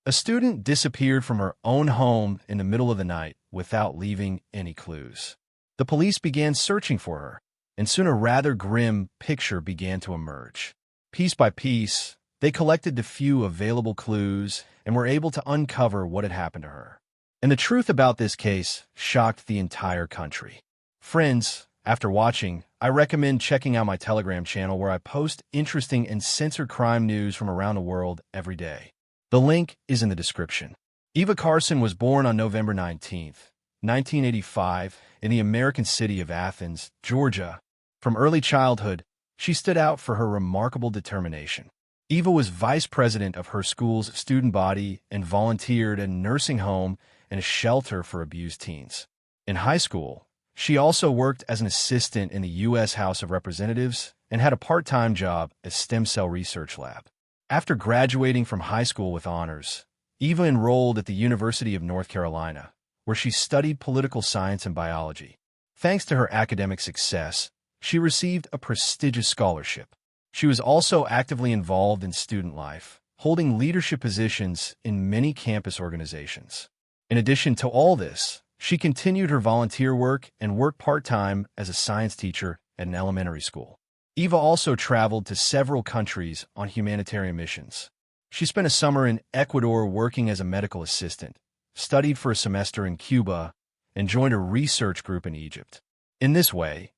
A student disappeared from her own home in the middle of the night without leaving any clues. The police began searching for her, and soon a rather grim picture began to emerge. Piece by piece, they collected the few available clues and were able to uncover what had happened to her. And the truth about this case shocked the entire country. Friends, after watching, I recommend checking out my Telegram channel where I post interesting and censored crime news from around the world every day. The link is in the description. Eva Carson was born on November 19, 1985, in the American city of Athens, Georgia. From early childhood, she stood out for her remarkable determination. Eva was vice president of her school's student body and volunteered at a nursing home and a shelter for abused teens. In high school, she also worked as an assistant in the U.S. House of Representatives and had a part-time job at stem cell research lab. After graduating from high school with honors, Eva enrolled at the University of North Carolina, where she studied political science and biology. Thanks to her academic success, she received a prestigious scholarship. She was also actively involved in student life, holding leadership positions in many campus organizations. In addition to all this, she continued her volunteer work and worked part-time as a science teacher at an elementary school. Eva also traveled to several countries on humanitarian missions. She spent a summer in Ecuador working as a medical assistant, studied for a semester in Cuba, and joined a research group in Egypt. In this way,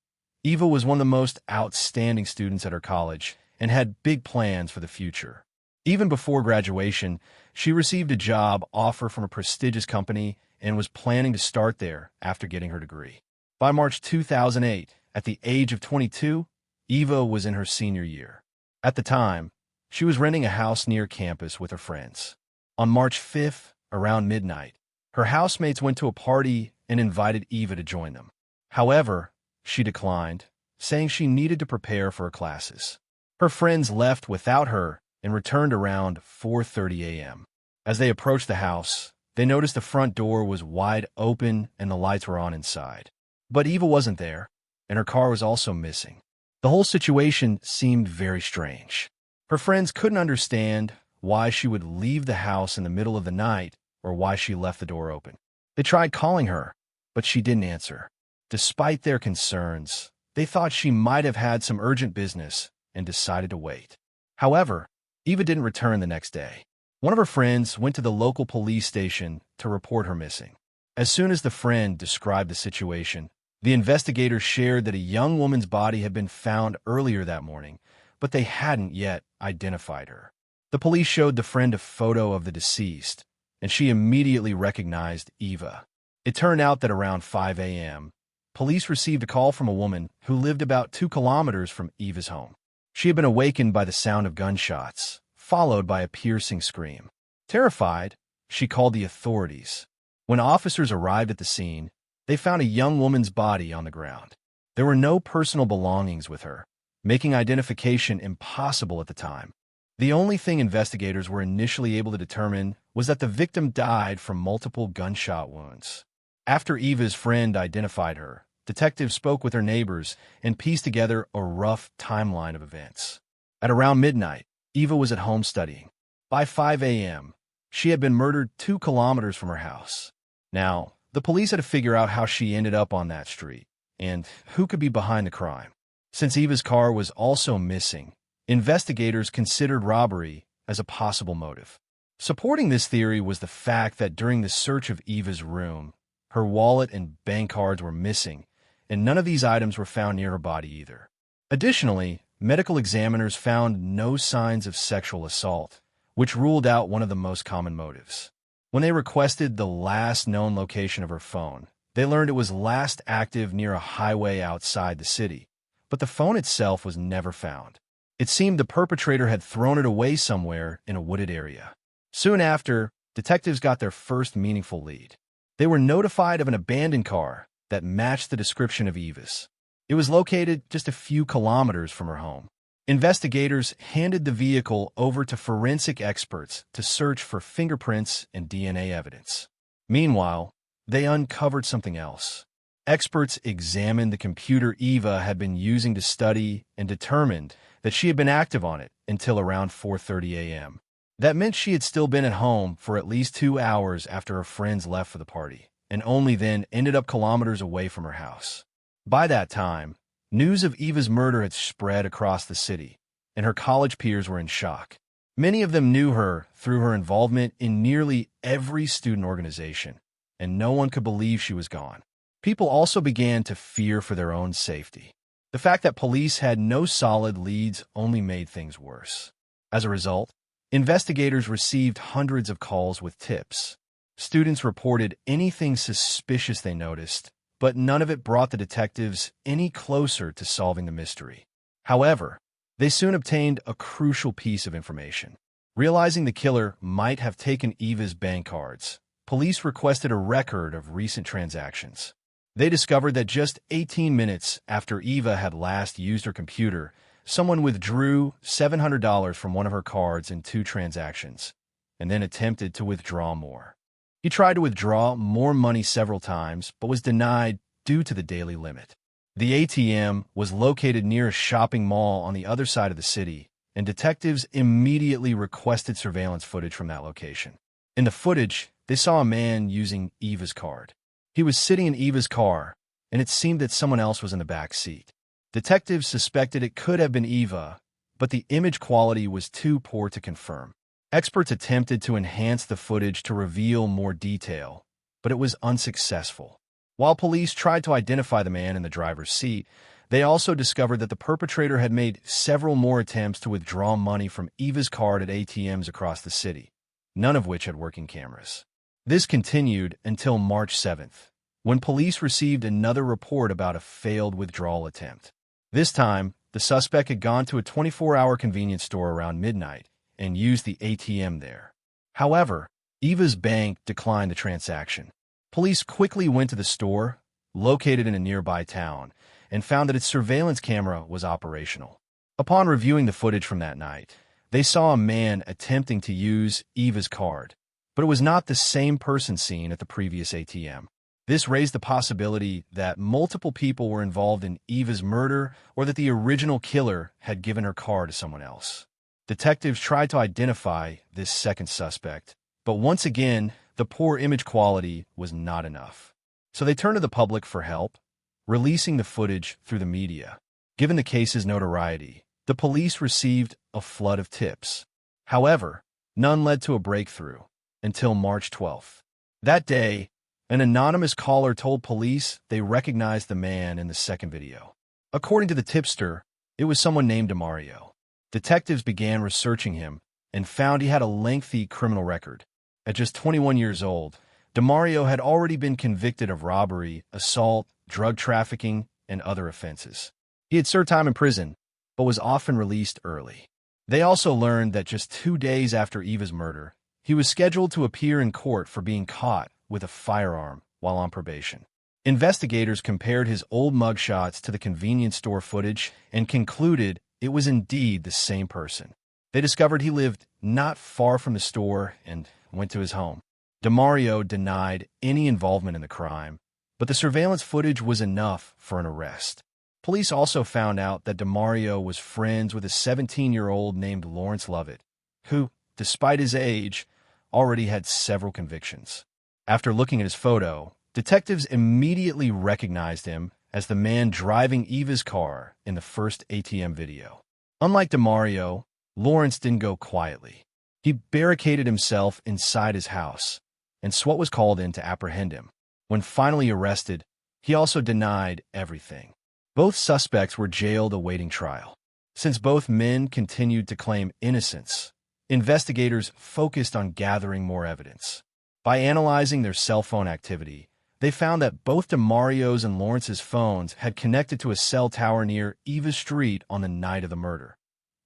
Eva was one of the most outstanding students at her college and had big plans for the future. Even before graduation, she received a job offer from a prestigious company and was planning to start there after getting her degree. By March 2008, at the age of 22, Eva was in her senior year. At the time, she was renting a house near campus with her friends. On March 5th, around midnight, her housemates went to a party and invited Eva to join them. However, she declined, saying she needed to prepare for her classes. Her friends left without her and returned around 4:30 a.m. As they approached the house, they noticed the front door was wide open and the lights were on inside. But Eva wasn't there, and her car was also missing. The whole situation seemed very strange. Her friends couldn't understand why she would leave the house in the middle of the night or why she left the door open. They tried calling her, but she didn't answer. Despite their concerns, they thought she might have had some urgent business and decided to wait. However, Eva didn't return the next day. One of her friends went to the local police station to report her missing. As soon as the friend described the situation, the investigators shared that a young woman's body had been found earlier that morning, but they hadn't yet identified her. The police showed the friend a photo of the deceased, and she immediately recognized Eva. It turned out that around 5 a.m., police received a call from a woman who lived about 2 kilometers from Eva's home. She had been awakened by the sound of gunshots, followed by a piercing scream. Terrified, she called the authorities. When officers arrived at the scene, they found a young woman's body on the ground. There were no personal belongings with her, making identification impossible at the time. The only thing investigators were initially able to determine was that the victim died from multiple gunshot wounds. After Eva's friend identified her, detectives spoke with her neighbors and pieced together a rough timeline of events. At around midnight, Eva was at home studying. By 5 a.m., she had been murdered 2 kilometers from her house. Now, the police had to figure out how she ended up on that street and who could be behind the crime. Since Eva's car was also missing, investigators considered robbery as a possible motive. Supporting this theory was the fact that during the search of Eva's room, her wallet and bank cards were missing, and none of these items were found near her body either. Additionally, medical examiners found no signs of sexual assault, which ruled out one of the most common motives. When they requested the last known location of her phone, they learned it was last active near a highway outside the city, but the phone itself was never found. It seemed the perpetrator had thrown it away somewhere in a wooded area. Soon after, detectives got their first meaningful lead. They were notified of an abandoned car that matched the description of Eva's. It was located just a few kilometers from her home. Investigators handed the vehicle over to forensic experts to search for fingerprints and DNA evidence. Meanwhile, they uncovered something else. Experts examined the computer Eva had been using to study and determined that she had been active on it until around 4:30 a.m. That meant she had still been at home for at least 2 hours after her friends left for the party, and only then ended up kilometers away from her house. By that time, news of Eva's murder had spread across the city, and her college peers were in shock. Many of them knew her through her involvement in nearly every student organization, and no one could believe she was gone. People also began to fear for their own safety. The fact that police had no solid leads only made things worse. As a result, investigators received hundreds of calls with tips. Students reported anything suspicious they noticed, but none of it brought the detectives any closer to solving the mystery. However, they soon obtained a crucial piece of information. Realizing the killer might have taken Eva's bank cards, police requested a record of recent transactions. They discovered that just 18 minutes after Eva had last used her computer, someone withdrew $700 from one of her cards in 2 transactions, and then attempted to withdraw more. He tried to withdraw more money several times, but was denied due to the daily limit. The ATM was located near a shopping mall on the other side of the city, and detectives immediately requested surveillance footage from that location. In the footage, they saw a man using Eva's card. He was sitting in Eva's car, and it seemed that someone else was in the back seat. Detectives suspected it could have been Eva, but the image quality was too poor to confirm. Experts attempted to enhance the footage to reveal more detail, but it was unsuccessful. While police tried to identify the man in the driver's seat, they also discovered that the perpetrator had made several more attempts to withdraw money from Eva's card at ATMs across the city, none of which had working cameras. This continued until March 7th, when police received another report about a failed withdrawal attempt. This time, the suspect had gone to a 24-hour convenience store around midnight and used the ATM there. However, Eva's bank declined the transaction. Police quickly went to the store, located in a nearby town, and found that its surveillance camera was operational. Upon reviewing the footage from that night, they saw a man attempting to use Eva's card, but it was not the same person seen at the previous ATM. This raised the possibility that multiple people were involved in Eva's murder or that the original killer had given her card to someone else. Detectives tried to identify this second suspect, but once again, the poor image quality was not enough. So they turned to the public for help, releasing the footage through the media. Given the case's notoriety, the police received a flood of tips. However, none led to a breakthrough until March 12th. That day, an anonymous caller told police they recognized the man in the second video. According to the tipster, it was someone named DeMario. Detectives began researching him and found he had a lengthy criminal record. At just 21 years old, DeMario had already been convicted of robbery, assault, drug trafficking, and other offenses. He had served time in prison, but was often released early. They also learned that just 2 days after Eva's murder, he was scheduled to appear in court for being caught with a firearm while on probation. Investigators compared his old mugshots to the convenience store footage and concluded it was indeed the same person. They discovered he lived not far from the store and went to his home. DeMario denied any involvement in the crime, but the surveillance footage was enough for an arrest. Police also found out that DeMario was friends with a 17-year-old named Lawrence Lovett, who, despite his age, already had several convictions. After looking at his photo, detectives immediately recognized him as the man driving Eva's car in the first ATM video. Unlike DeMario, Lawrence didn't go quietly. He barricaded himself inside his house, and SWAT was called in to apprehend him. When finally arrested, he also denied everything. Both suspects were jailed awaiting trial. Since both men continued to claim innocence, investigators focused on gathering more evidence. By analyzing their cell phone activity, they found that both DeMario's and Lawrence's phones had connected to a cell tower near Eva Street on the night of the murder,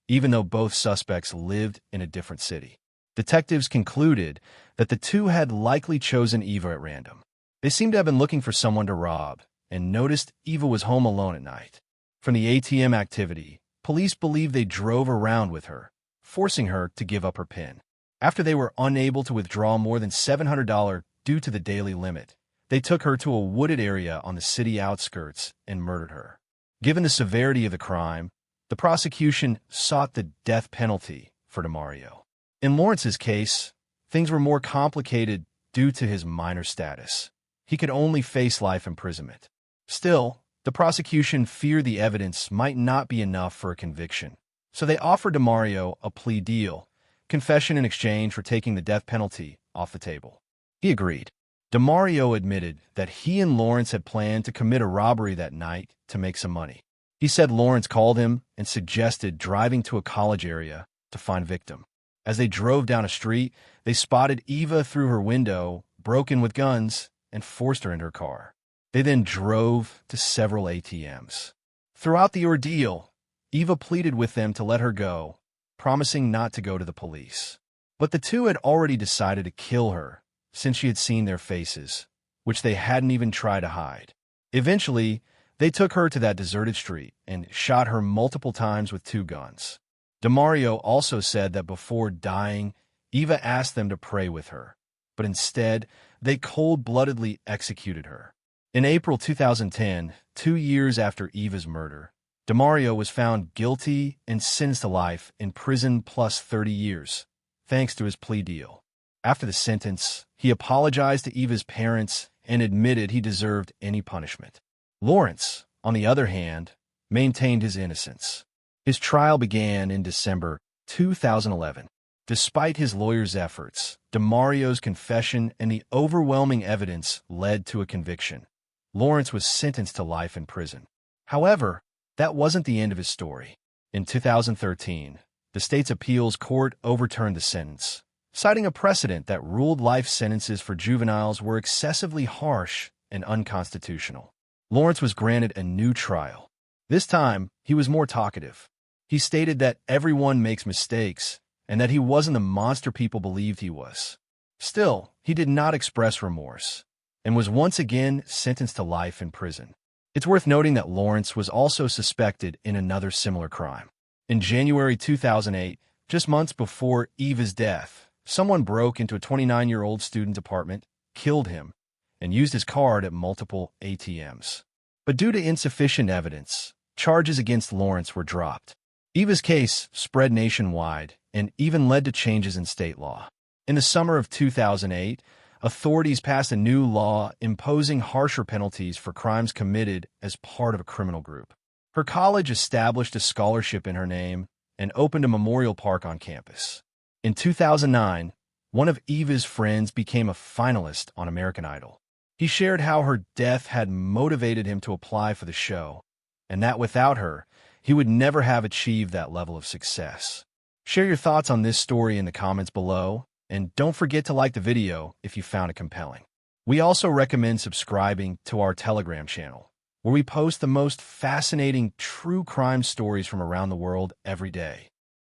even though both suspects lived in a different city. Detectives concluded that the two had likely chosen Eva at random. They seemed to have been looking for someone to rob and noticed Eva was home alone at night. From the ATM activity, police believe they drove around with her, forcing her to give up her PIN. After they were unable to withdraw more than $700 due to the daily limit, they took her to a wooded area on the city outskirts and murdered her. Given the severity of the crime, the prosecution sought the death penalty for DeMario. In Lawrence's case, things were more complicated due to his minor status. He could only face life imprisonment. Still, the prosecution feared the evidence might not be enough for a conviction, so they offered DeMario a plea deal, confession in exchange for taking the death penalty off the table. He agreed. DeMario admitted that he and Lawrence had planned to commit a robbery that night to make some money. He said Lawrence called him and suggested driving to a college area to find victim. As they drove down a street, they spotted Eva through her window, broken with guns, and forced her into her car. They then drove to several ATMs. Throughout the ordeal, Eva pleaded with them to let her go, promising not to go to the police. But the two had already decided to kill her since she had seen their faces, which they hadn't even tried to hide. Eventually, they took her to that deserted street and shot her multiple times with 2 guns. DeMario also said that before dying, Eva asked them to pray with her, but instead, they cold-bloodedly executed her. In April 2010, 2 years after Eva's murder, DeMario was found guilty and sentenced to life in prison plus 30 years, thanks to his plea deal. After the sentence, he apologized to Eva's parents and admitted he deserved any punishment. Lawrence, on the other hand, maintained his innocence. His trial began in December 2011. Despite his lawyer's efforts, DeMario's confession and the overwhelming evidence led to a conviction. Lawrence was sentenced to life in prison. However, that wasn't the end of his story. In 2013, the state's appeals court overturned the sentence, citing a precedent that ruled life sentences for juveniles were excessively harsh and unconstitutional. Lawrence was granted a new trial. This time, he was more talkative. He stated that everyone makes mistakes and that he wasn't the monster people believed he was. Still, he did not express remorse and was once again sentenced to life in prison. It's worth noting that Lawrence was also suspected in another similar crime. In January 2008, just months before Eva's death, someone broke into a 29-year-old student's apartment, killed him, and used his card at multiple ATMs. But due to insufficient evidence, charges against Lawrence were dropped. Eva's case spread nationwide and even led to changes in state law. In the summer of 2008, authorities passed a new law imposing harsher penalties for crimes committed as part of a criminal group. Her college established a scholarship in her name and opened a memorial park on campus. In 2009, one of Eva's friends became a finalist on American Idol. He shared how her death had motivated him to apply for the show, and that without her, he would never have achieved that level of success. Share your thoughts on this story in the comments below, and don't forget to like the video if you found it compelling. We also recommend subscribing to our Telegram channel, where we post the most fascinating true crime stories from around the world every day.